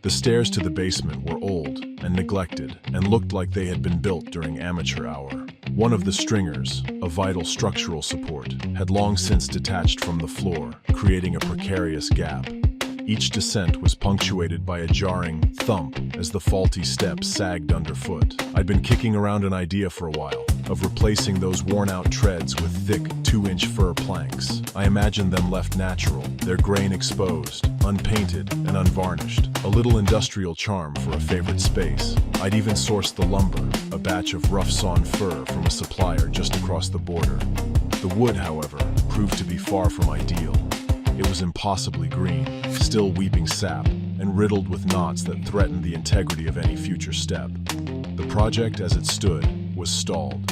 The stairs to the basement were old and neglected and looked like they had been built during amateur hour. One of the stringers, a vital structural support, had long since detached from the floor, creating a precarious gap. Each descent was punctuated by a jarring thump as the faulty steps sagged underfoot. I'd been kicking around an idea for a while, of replacing those worn-out treads with thick 2-inch fir planks. I imagined them left natural, their grain exposed, unpainted and unvarnished. A little industrial charm for a favorite space. I'd even sourced the lumber, a batch of rough-sawn fir from a supplier just across the border. The wood, however, proved to be far from ideal. It was impossibly green, still weeping sap, and riddled with knots that threatened the integrity of any future step. The project, as it stood, was stalled.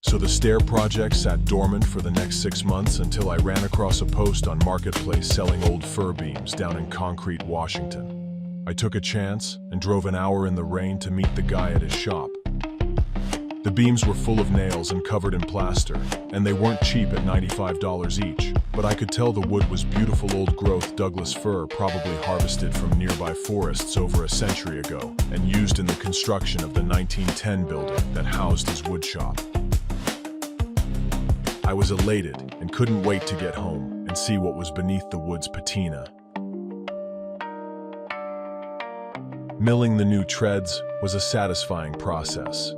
So the stair project sat dormant for the next 6 months until I ran across a post on Marketplace selling old fir beams down in Concrete, Washington. I took a chance and drove an hour in the rain to meet the guy at his shop. The beams were full of nails and covered in plaster, and they weren't cheap at $95 each, but I could tell the wood was beautiful old-growth Douglas fir probably harvested from nearby forests over a century ago and used in the construction of the 1910 building that housed his wood shop. I was elated and couldn't wait to get home and see what was beneath the wood's patina. Milling the new treads was a satisfying process.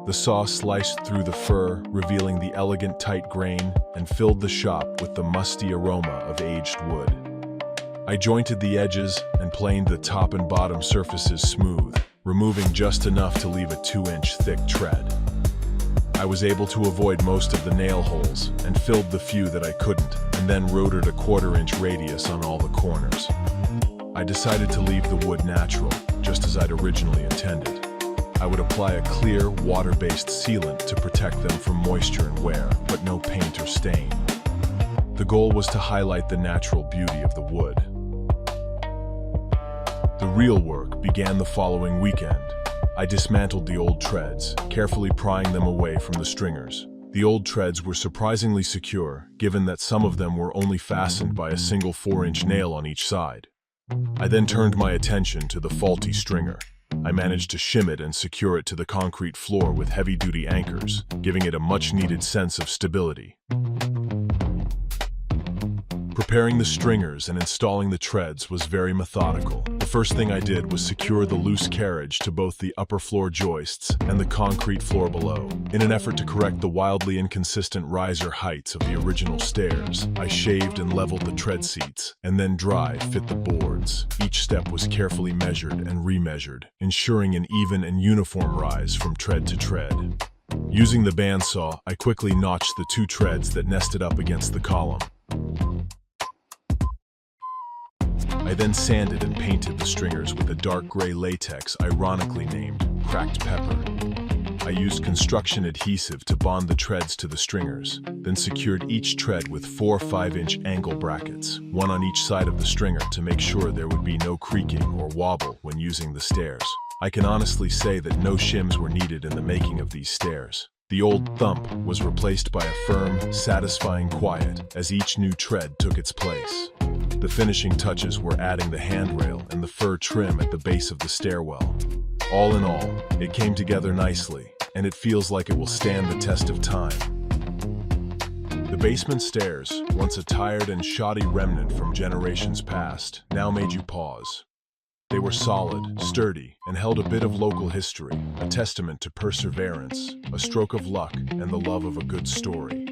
The saw sliced through the fir, revealing the elegant tight grain, and filled the shop with the musty aroma of aged wood. I jointed the edges and planed the top and bottom surfaces smooth, removing just enough to leave a 2-inch thick tread. I was able to avoid most of the nail holes and filled the few that I couldn't, and then rotored a 1/4-inch radius on all the corners. I decided to leave the wood natural, just as I'd originally intended. I would apply a clear, water-based sealant to protect them from moisture and wear, but no paint or stain. The goal was to highlight the natural beauty of the wood. The real work began the following weekend. I dismantled the old treads, carefully prying them away from the stringers. The old treads were surprisingly secure, given that some of them were only fastened by a single 4-inch nail on each side. I then turned my attention to the faulty stringer. I managed to shim it and secure it to the concrete floor with heavy-duty anchors, giving it a much-needed sense of stability. Preparing the stringers and installing the treads was very methodical. The first thing I did was secure the loose carriage to both the upper floor joists and the concrete floor below. In an effort to correct the wildly inconsistent riser heights of the original stairs, I shaved and leveled the tread seats, and then dry fit the boards. Each step was carefully measured and remeasured, ensuring an even and uniform rise from tread to tread. Using the bandsaw, I quickly notched the 2 treads that nested up against the column. I then sanded and painted the stringers with a dark gray latex ironically named Cracked Pepper. I used construction adhesive to bond the treads to the stringers, then secured each tread with 4 5-inch angle brackets, one on each side of the stringer to make sure there would be no creaking or wobble when using the stairs. I can honestly say that no shims were needed in the making of these stairs. The old thump was replaced by a firm, satisfying quiet as each new tread took its place. The finishing touches were adding the handrail and the fir trim at the base of the stairwell. All in all, it came together nicely, and it feels like it will stand the test of time. The basement stairs, once a tired and shoddy remnant from generations past, now made you pause. They were solid, sturdy, and held a bit of local history, a testament to perseverance, a stroke of luck, and the love of a good story.